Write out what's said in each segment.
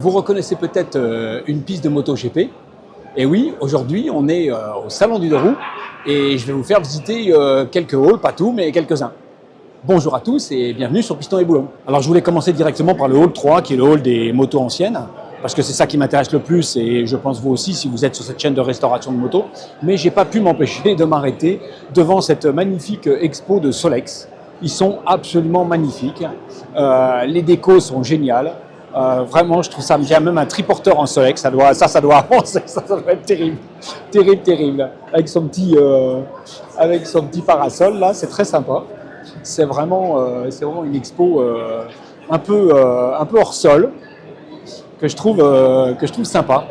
Vous reconnaissez peut-être une piste de MotoGP. Et oui, aujourd'hui, on est au Salon du Deux Roues et je vais vous faire visiter quelques halls, pas tout, mais quelques-uns. Bonjour à tous et bienvenue sur Piston et Boulon. Alors, je voulais commencer directement par le hall 3, qui est le hall des motos anciennes, parce que c'est ça qui m'intéresse le plus et je pense vous aussi si vous êtes sur cette chaîne de restauration de motos. Mais j'ai pas pu m'empêcher de m'arrêter devant cette magnifique expo de Solex. Ils sont absolument magnifiques. Les décos sont géniales. Vraiment, je trouve ça, il y a même un triporteur en Solex, ça doit avancer, ça doit être terrible, terrible, avec son petit parasol là, c'est très sympa. C'est vraiment une expo un peu hors sol que je trouve sympa.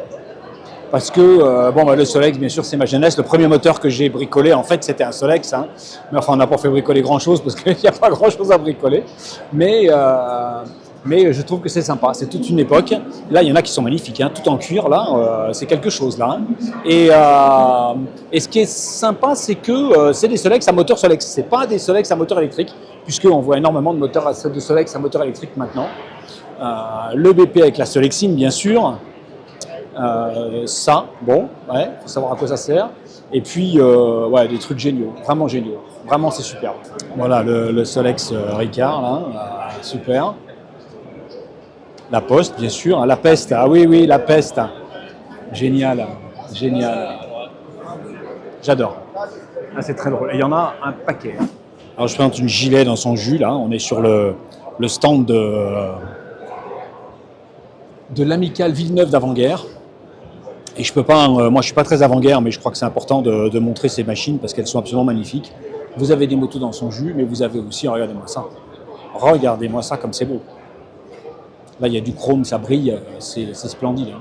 Parce que le Solex, bien sûr, c'est ma jeunesse. Le premier moteur que j'ai bricolé, en fait, c'était un Solex. Hein. Mais enfin, on n'a pas fait bricoler grand-chose parce qu'il n'y a pas grand-chose à bricoler. Mais je trouve que c'est sympa, c'est toute une époque. Là, il y en a qui sont magnifiques, hein, tout en cuir, là, c'est quelque chose, là. Hein. Et ce qui est sympa, c'est que c'est des Solex à moteur Solex. C'est pas des Solex à moteur électrique, puisqu'on voit énormément de moteurs de Solex à moteur électrique maintenant. Le BP avec la Solexine, bien sûr. Ça, bon, ouais, faut savoir à quoi ça sert. Et puis, des trucs géniaux, vraiment c'est super. Voilà, le Solex Ricard, là, super. La Poste, bien sûr. La Peste, ah oui, la Peste. Génial. J'adore. Ah, c'est très drôle. Et il y en a un paquet. Alors, je présente une gilet dans son jus, là. On est sur le stand de l'Amicale Villeneuve d'avant-guerre. Et je peux pas, moi je suis pas très avant-guerre, mais je crois que c'est important de montrer ces machines parce qu'elles sont absolument magnifiques. Vous avez des motos dans son jus, mais vous avez aussi, regardez-moi ça comme c'est beau. Là, il y a du chrome, ça brille, c'est splendide. Hein.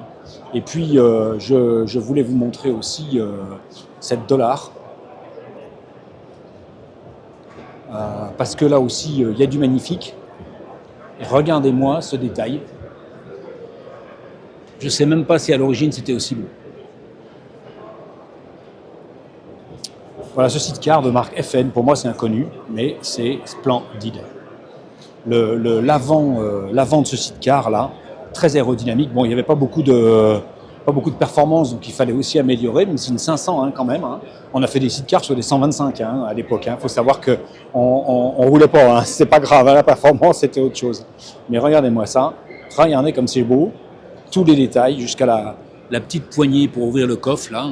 Et puis, je voulais vous montrer aussi cette dollar. Parce que là aussi, il y a du magnifique. Et regardez-moi ce détail. Je ne sais même pas si à l'origine, c'était aussi beau. Voilà, ce sidecar de marque FN, pour moi, c'est inconnu, mais c'est splendide. L'avant de ce sidecar là, très aérodynamique. Bon, il n'y avait pas beaucoup de performance, donc il fallait aussi améliorer, même si une 500 hein, quand même. Hein. On a fait des sidecars sur des 125 hein, à l'époque. Il faut savoir que on roulait pas, hein, c'est pas grave, hein, la performance c'était autre chose. Mais regardez-moi ça, regardez comme c'est beau, tous les détails jusqu'à la petite poignée pour ouvrir le coffre là,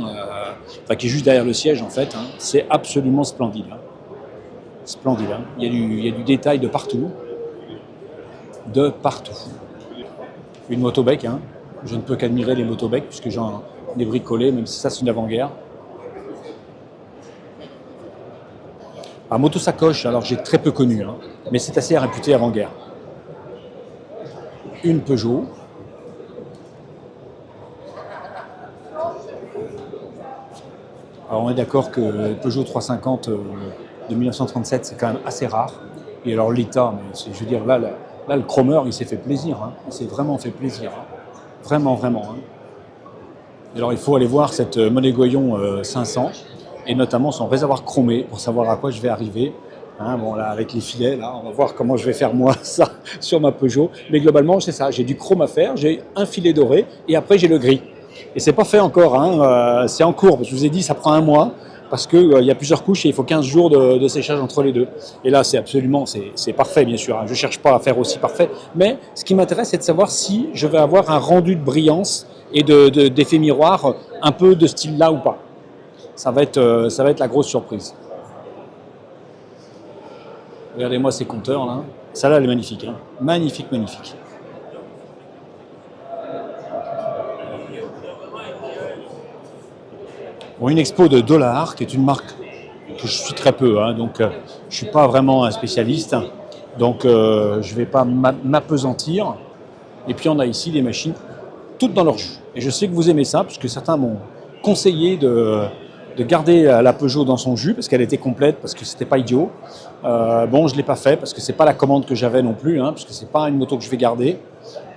qui est juste derrière le siège en fait. Hein. C'est absolument splendide. Hein. Splendide. Hein. Il y a du détail de partout. De partout. Une motobec, hein. Je ne peux qu'admirer les motobecs puisque j'en ai bricolé, même si ça c'est une avant-guerre. Motosacoche, alors j'ai très peu connu, hein, mais c'est assez réputé avant-guerre. Une Peugeot. Alors on est d'accord que Peugeot 350 de 1937 c'est quand même assez rare. Et alors l'état, je veux dire là le chromeur, il s'est fait plaisir. Hein. Il s'est vraiment fait plaisir. Hein. Vraiment. Hein. Et alors, il faut aller voir cette Monégoyon 500 et notamment son réservoir chromé pour savoir à quoi je vais arriver. Hein, bon, là, avec les filets, là, on va voir comment je vais faire moi ça sur ma Peugeot. Mais globalement, c'est ça. J'ai du chrome à faire, j'ai un filet doré et après, j'ai le gris. Et c'est pas fait encore. Hein, c'est en cours. Je vous ai dit, ça prend un mois. Parce qu'il y a plusieurs couches et il faut 15 jours de séchage entre les deux. Et là, c'est parfait, bien sûr. Je ne cherche pas à faire aussi parfait. Mais ce qui m'intéresse, c'est de savoir si je vais avoir un rendu de brillance et d'effet miroir un peu de style là ou pas. Ça va être la grosse surprise. Regardez-moi ces compteurs là. Celle-là, elle est magnifique. Hein. Magnifique. Bon, une expo de Dollar, qui est une marque que je suis très peu, hein, donc je ne suis pas vraiment un spécialiste, donc je ne vais pas m'apesantir. Et puis on a ici des machines toutes dans leur jus. Et je sais que vous aimez ça, puisque certains m'ont conseillé de garder la Peugeot dans son jus, parce qu'elle était complète, parce que c'était pas idiot. Je ne l'ai pas fait, parce que c'est pas la commande que j'avais non plus, hein, puisque c'est pas une moto que je vais garder.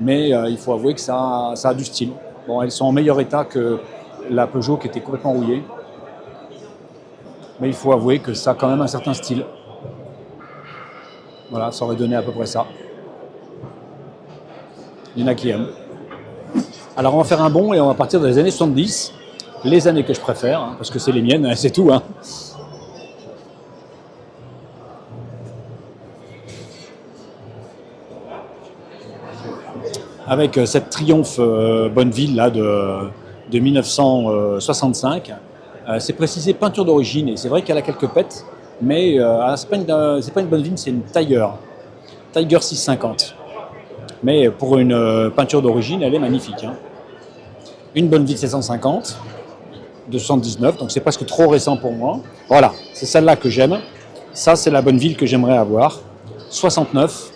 Mais il faut avouer que ça a du style. Bon, elles sont en meilleur état que la Peugeot qui était complètement rouillée. Mais il faut avouer que ça a quand même un certain style. Voilà, ça aurait donné à peu près ça. Il y en a qui aiment. Alors on va faire un bond et on va partir dans les années 70, les années que je préfère, hein, parce que c'est les miennes, hein, c'est tout. Hein. Avec cette Triomphe Bonneville là, de 1965. C'est précisé peinture d'origine, et c'est vrai qu'elle a quelques pètes, mais c'est pas une Bonneville, c'est une Tiger 650. Mais pour une peinture d'origine, elle est magnifique. Hein. Une Bonneville 750 de 79, donc c'est presque trop récent pour moi. Voilà, c'est celle-là que j'aime. Ça, c'est la Bonneville que j'aimerais avoir. 69,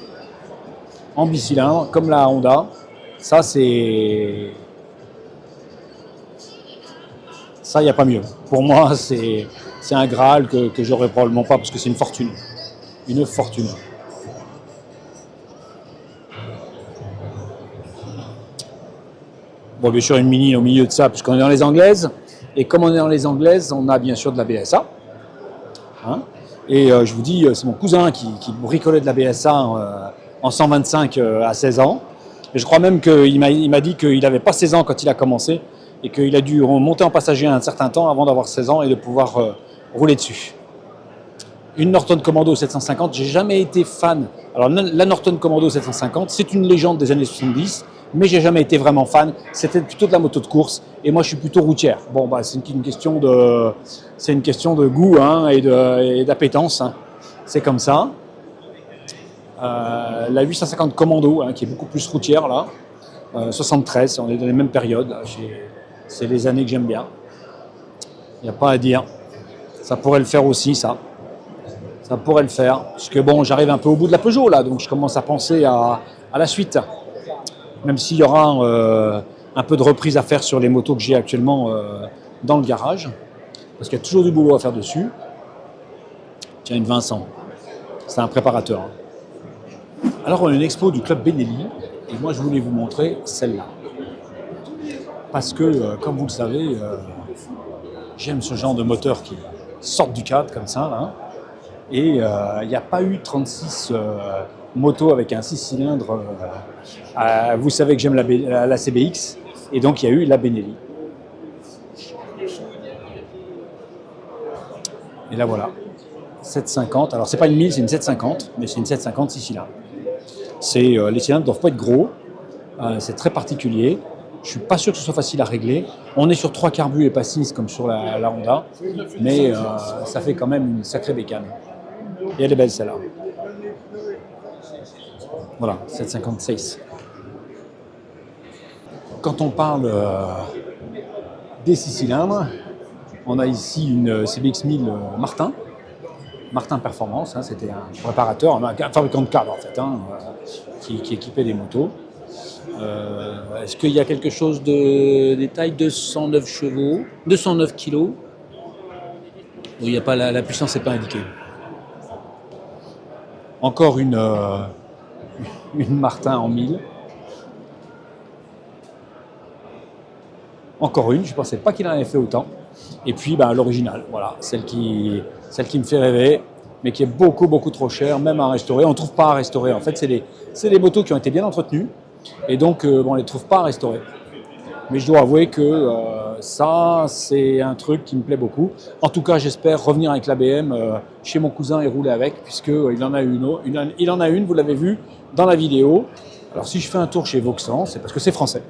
en bicylindre, comme la Honda. Ça, c'est... Ça, il n'y a pas mieux. Pour moi, c'est un Graal que j'aurais probablement pas, parce que c'est une fortune. Une fortune. Bon, bien sûr, une Mini au milieu de ça, puisqu'on est dans les Anglaises. Et comme on est dans les Anglaises, on a bien sûr de la BSA. Hein, et je vous dis, c'est mon cousin qui bricolait de la BSA en 125 à 16 ans. Et je crois même qu'il m'a dit qu'il n'avait pas 16 ans quand il a commencé et qu'il a dû monter en passager un certain temps avant d'avoir 16 ans et de pouvoir rouler dessus. Une Norton Commando 750, j'ai jamais été fan. Alors la Norton Commando 750, c'est une légende des années 70, mais j'ai jamais été vraiment fan. C'était plutôt de la moto de course et moi je suis plutôt routière. Bon bah c'est une question de goût hein, et d'appétence. Hein. C'est comme ça. La 850 Commando hein, qui est beaucoup plus routière là. 73, on est dans les mêmes périodes. Là. C'est les années que j'aime bien. Il n'y a pas à dire. Ça pourrait le faire aussi ça. Ça pourrait le faire, parce que bon, j'arrive un peu au bout de la Peugeot là, donc je commence à penser à la suite. Même s'il y aura un peu de reprise à faire sur les motos que j'ai actuellement dans le garage, parce qu'il y a toujours du boulot à faire dessus. Tiens, une Vincent, c'est un préparateur. Alors on a une expo du club Benelli, et moi je voulais vous montrer celle-là. Parce que, comme vous le savez, j'aime ce genre de moteur qui sortent du cadre comme ça, là. Et il n'y a pas eu 36 motos avec un 6 cylindres. Vous savez que j'aime la CBX, et donc il y a eu la Benelli. Et là voilà, 750. Alors c'est pas une 1000, c'est une 750, mais c'est une 750 6 cylindres. Les cylindres ne doivent pas être gros, c'est très particulier. Je ne suis pas sûr que ce soit facile à régler. On est sur 3 carbus et pas 6 comme sur la Honda, mais ça fait quand même une sacrée bécane. Et elle est belle celle-là. Voilà, 756. Quand on parle des 6 cylindres, on a ici une CBX 1000 Martin Performance, hein, c'était un préparateur, un fabricant de cadres en fait, hein, qui équipait des motos. Est-ce qu'il y a quelque chose de détail? 209 chevaux, 209 kilos. Il n'y a pas la puissance n'est pas indiquée. Encore une Martin en 1000. Encore une, je ne pensais pas qu'il en avait fait autant. Et puis l'original, voilà, celle qui me fait rêver, mais qui est beaucoup, beaucoup trop chère, même à restaurer. On ne trouve pas à restaurer. En fait, c'est des motos qui ont été bien entretenues, et donc on ne les trouve pas à restaurer. Mais je dois avouer que ça, c'est un truc qui me plaît beaucoup. En tout cas, j'espère revenir avec la BM chez mon cousin et rouler avec, puisqu'il en a une, vous l'avez vu dans la vidéo. Alors si je fais un tour chez Vauxhall, c'est parce que c'est français.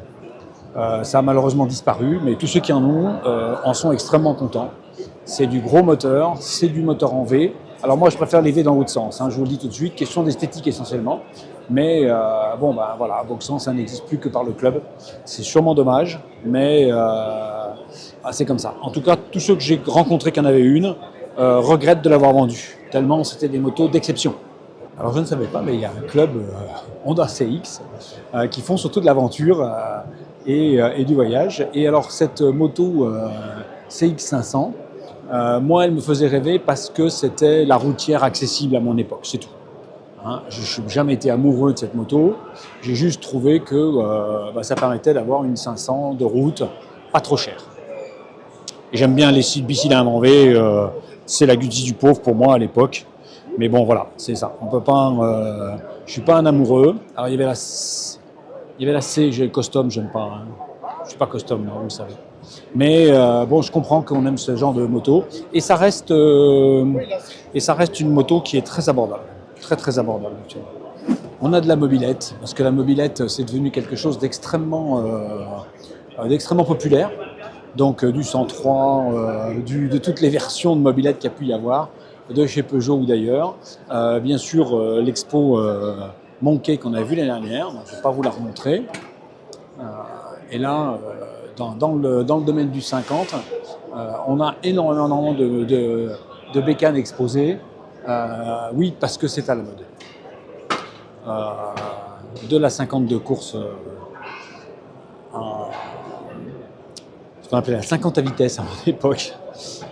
Ça a malheureusement disparu, mais tous ceux qui en ont en sont extrêmement contents. C'est du gros moteur, c'est du moteur en V. Alors moi, je préfère les V dans l'autre sens, hein, je vous le dis tout de suite, question d'esthétique essentiellement. Mais voilà, Vauxhall, ça n'existe plus que par le club. C'est sûrement dommage, mais c'est comme ça. En tout cas, tous ceux que j'ai rencontrés qui en avaient une regrettent de l'avoir vendue, tellement c'était des motos d'exception. Alors je ne savais pas, mais il y a un club Honda CX qui font surtout de l'aventure et du voyage. Et alors cette moto CX500, moi elle me faisait rêver parce que c'était la routière accessible à mon époque, c'est tout. Hein, je n'ai jamais été amoureux de cette moto, j'ai juste trouvé que ça permettait d'avoir une 500 de route pas trop chère. Et j'aime bien les bicylindres en V, c'est la Guzzi du pauvre pour moi à l'époque. Mais bon, voilà, c'est ça. On peut pas. Je suis pas un amoureux. Alors il y avait la C, j'ai le custom, j'aime pas. Hein. Je suis pas custom, vous le savez. Mais bon, je comprends qu'on aime ce genre de moto. Et ça reste une moto qui est très abordable. Très, très abordable actuellement. On a de la mobilette, parce que la mobilette, c'est devenu quelque chose d'extrêmement populaire. Donc du 103, de toutes les versions de mobilette qu'il y a pu y avoir, de chez Peugeot ou d'ailleurs. Bien sûr, l'expo Monkey qu'on a vu l'année dernière, donc je ne vais pas vous la remontrer. Et là, dans le domaine du 50, on a énormément de bécanes exposées. Oui, parce que c'est à la mode. De la 50 de course, ce qu'on appelait la 50 à vitesse à mon époque,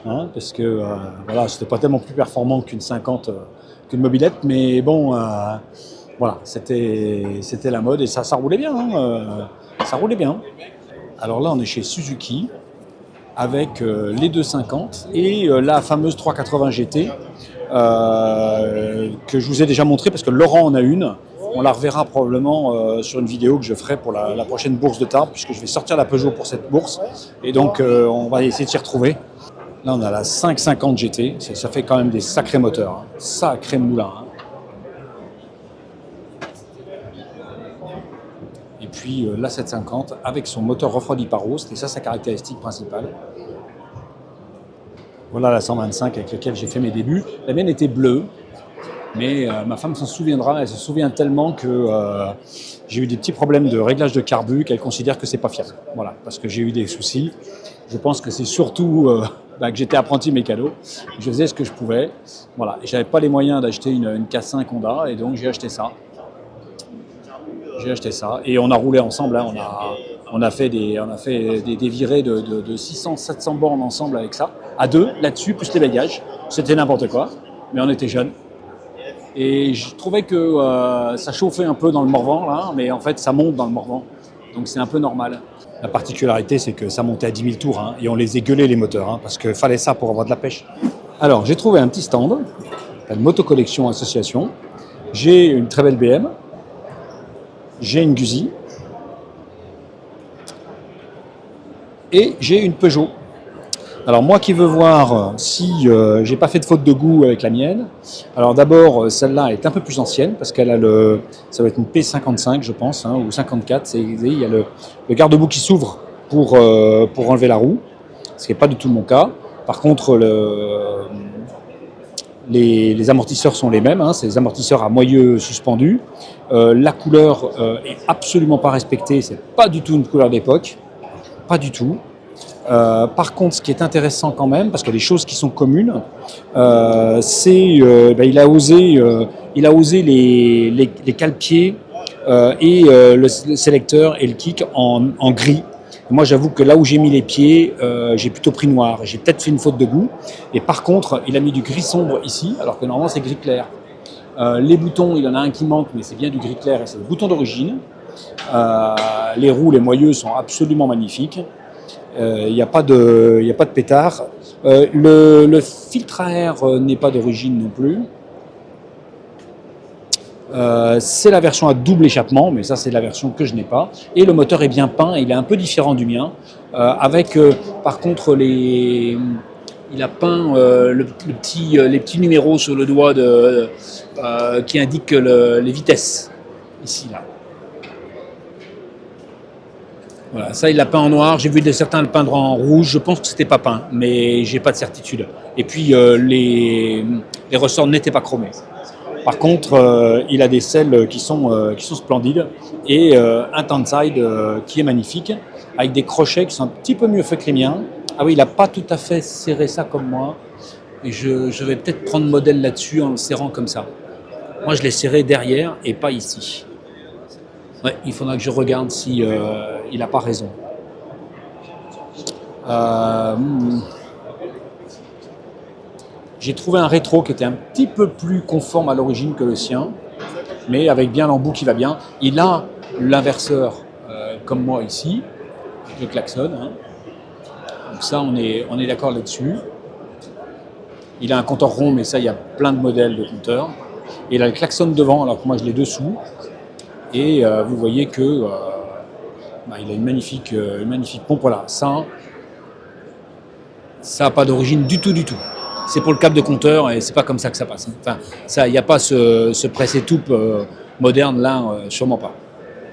hein, parce que voilà, c'était pas tellement plus performant qu'une 50, qu'une mobilette, mais bon, voilà, c'était la mode et ça roulait bien, hein, ça roulait bien. Alors là, on est chez Suzuki avec les 250 et la fameuse 380 GT que je vous ai déjà montré parce que Laurent en a une. On la reverra probablement sur une vidéo que je ferai pour la prochaine bourse de Tarbes, puisque je vais sortir la Peugeot pour cette bourse. Et donc, on va essayer de s'y retrouver. Là, on a la 550 GT. Ça fait quand même des sacrés moteurs. Hein. Sacré moulin. Hein. Et puis, la 750 avec son moteur refroidi par eau. C'était ça sa caractéristique principale. Voilà la 125 avec laquelle j'ai fait mes débuts. La mienne était bleue. Mais ma femme s'en souviendra, elle se souvient tellement que j'ai eu des petits problèmes de réglage de carbu qu'elle considère que c'est pas fiable. Voilà, parce que j'ai eu des soucis. Je pense que c'est surtout que j'étais apprenti mécano. Je faisais ce que je pouvais. Voilà, et j'avais pas les moyens d'acheter une K5 Honda et donc j'ai acheté ça. Et on a roulé ensemble. Hein, on a fait des virées de 600-700 bornes ensemble avec ça, à deux là-dessus plus les bagages. C'était n'importe quoi, mais on était jeunes. Et je trouvais que ça chauffait un peu dans le Morvan, là, mais en fait, ça monte dans le Morvan. Donc c'est un peu normal. La particularité, c'est que ça montait à 10 000 tours, hein, et on les égueulait, les moteurs, hein, parce qu'il fallait ça pour avoir de la pêche. Alors, j'ai trouvé un petit stand, une motocollection association. J'ai une très belle BM. J'ai une Guzzi. Et j'ai une Peugeot. Alors moi qui veux voir si j'ai pas fait de faute de goût avec la mienne. Alors d'abord celle-là est un peu plus ancienne parce qu'elle a ça va être une P55 je pense, hein, ou 54. Il y a le garde-boue qui s'ouvre pour enlever la roue, ce qui n'est pas du tout mon cas. Par contre les amortisseurs sont les mêmes, hein, c'est des amortisseurs à moyeu suspendu. La couleur est absolument pas respectée, c'est pas du tout une couleur d'époque, pas du tout. Par contre, ce qui est intéressant quand même, parce que les choses qui sont communes, c'est il a osé les cale-pieds et le sélecteur et le kick en gris. Moi, j'avoue que là où j'ai mis les pieds, j'ai plutôt pris noir. J'ai peut-être fait une faute de goût. Et par contre, il a mis du gris sombre ici, alors que normalement c'est gris clair. Les boutons, il y en a un qui manque, mais c'est bien du gris clair et c'est le bouton d'origine. Les roues, les moyeux sont absolument magnifiques. Il n'y a pas de pétard. Le filtre à air n'est pas d'origine non plus. C'est la version à double échappement, mais ça c'est la version que je n'ai pas. Et le moteur est bien peint, il est un peu différent du mien. Avec par contre il a peint les petits numéros sur le doigt qui indiquent les vitesses, ici là. Voilà, ça il l'a peint en noir, j'ai vu certains le peindre en rouge, je pense que c'était pas peint, mais j'ai pas de certitude. Et puis les ressorts n'étaient pas chromés. Par contre, il a des selles qui sont splendides et un Tandside qui est magnifique, avec des crochets qui sont un petit peu mieux faits que les miens. Ah oui, il n'a pas tout à fait serré ça comme moi, et je vais peut-être prendre modèle là-dessus en le serrant comme ça. Moi je l'ai serré derrière et pas ici. Ouais, il faudra que je regarde si il n'a pas raison. J'ai trouvé un rétro qui était un petit peu plus conforme à l'origine que le sien, mais avec bien l'embout qui va bien. Il a l'inverseur comme moi ici, avec le klaxon. Hein. Donc ça, on est d'accord là-dessus. Il a un compteur rond, mais ça, il y a plein de modèles de compteurs. Et il a le klaxon devant, alors que moi, je l'ai dessous. Et vous voyez que Bah, il a une magnifique pompe. Voilà, ça n'a pas d'origine du tout, du tout. C'est pour le câble de compteur et c'est pas comme ça que ça passe. Enfin, ça, il n'y a pas ce presse-étoupe moderne là, sûrement pas.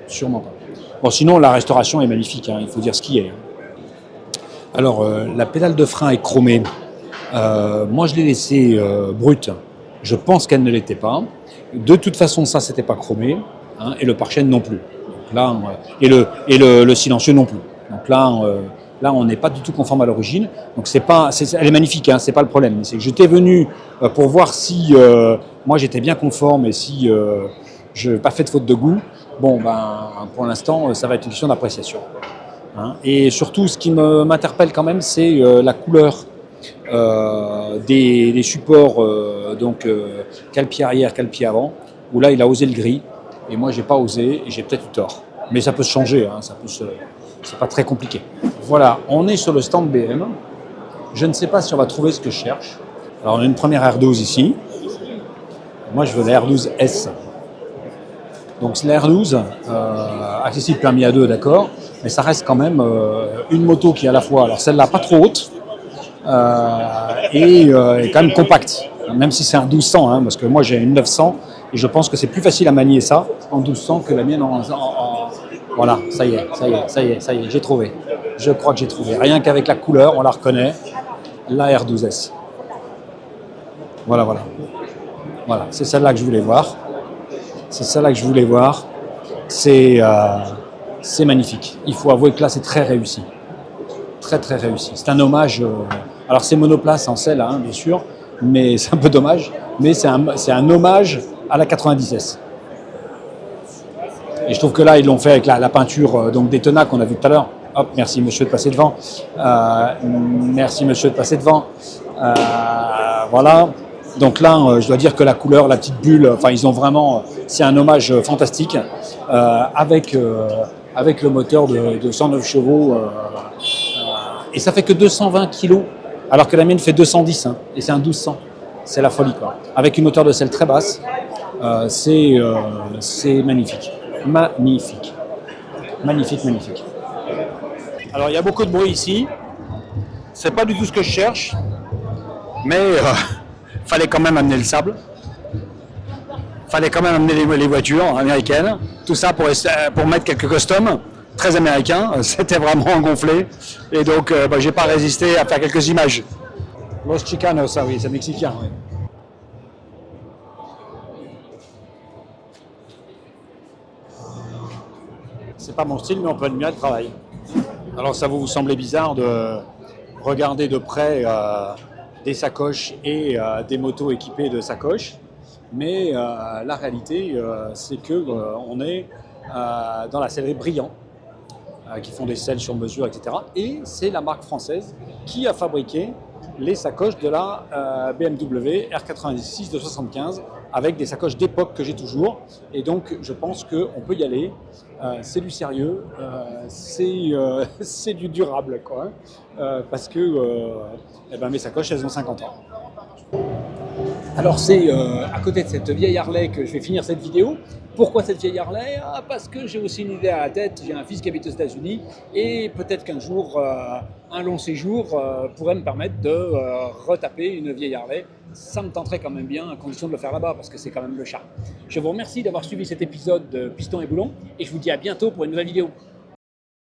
Sûrement pas. Bon, sinon, la restauration est magnifique, hein, il faut dire ce qui est. Alors, la pédale de frein est chromée. Moi, je l'ai laissée brute. Je pense qu'elle ne l'était pas. De toute façon, ça, c'était pas chromé. Hein, et le pare-chaîne non plus. Donc là, et le silencieux non plus. Donc là, on n'est pas du tout conforme à l'origine. Donc elle est magnifique, hein, c'est pas le problème. C'est que j'étais venu pour voir si moi j'étais bien conforme et si je n'ai pas fait de faute de goût. Bon, ben, pour l'instant, ça va être une question d'appréciation. Hein. Et surtout, ce qui m'interpelle quand même, c'est la couleur des supports, quel pied arrière, quel pied avant, où là, il a osé le gris. Et moi, j'ai pas osé et j'ai peut-être eu tort. Mais ça peut se changer, hein, c'est pas très compliqué. Voilà, on est sur le stand BM. Je ne sais pas si on va trouver ce que je cherche. Alors, on a une première R12 ici. Moi, je veux la R12S. Donc, c'est la R12, accessible permis à 2, d'accord. Mais ça reste quand même une moto qui est à la fois, alors celle-là, pas trop haute, et quand même compacte. Même si c'est un 1200, hein, parce que moi, j'ai une 900. Et je pense que c'est plus facile à manier ça en 1200 que la mienne Voilà, ça y est, j'ai trouvé. Je crois que j'ai trouvé. Rien qu'avec la couleur, on la reconnaît. La R12S. Voilà. Voilà, c'est celle-là que je voulais voir. C'est magnifique. Il faut avouer que là, c'est très réussi. Très, très réussi. C'est un hommage. Alors, c'est monoplace en selle, hein, bien sûr, mais c'est un peu dommage. Mais c'est un hommage à la 90S. Et je trouve que là, ils l'ont fait avec la peinture donc Daytona qu'on a vu tout à l'heure. Hop, merci monsieur de passer devant. Voilà. Donc là, je dois dire que la couleur, la petite bulle, enfin, ils ont vraiment. C'est un hommage fantastique avec le moteur de 109 chevaux. Et ça fait que 220 kilos, alors que la mienne fait 210, hein, et c'est un 1200. C'est la folie, quoi. Avec une moteur de selle très basse, c'est magnifique. Magnifique. Alors, il y a beaucoup de bruit ici. C'est pas du tout ce que je cherche, mais fallait quand même amener le sable. Fallait quand même amener les voitures américaines. Tout ça pour mettre quelques customs très américains. C'était vraiment gonflé. Et donc, j'ai pas résisté à faire quelques images. Los Chicanos, ça oui, c'est mexicain. Oui. C'est pas mon style, mais on peut admirer le travail. Alors ça vous semblait bizarre de regarder de près des sacoches et des motos équipées de sacoches, mais la réalité, c'est que on est dans la sellerie Brillant, qui font des selles sur mesure, etc. Et c'est la marque française qui a fabriqué les sacoches de la BMW R86 de 75 avec des sacoches d'époque que j'ai toujours. Et donc, je pense qu'on peut y aller. C'est du sérieux, c'est du durable, quoi. Parce que mes sacoches, elles ont 50 ans. Alors c'est à côté de cette vieille Harley que je vais finir cette vidéo. Pourquoi cette vieille Harley ? Parce que j'ai aussi une idée à la tête, j'ai un fils qui habite aux États-Unis et peut-être qu'un jour, un long séjour pourrait me permettre de retaper une vieille Harley. Ça me tenterait quand même bien à condition de le faire là-bas parce que c'est quand même le charme. Je vous remercie d'avoir suivi cet épisode de Piston et Boulon et je vous dis à bientôt pour une nouvelle vidéo.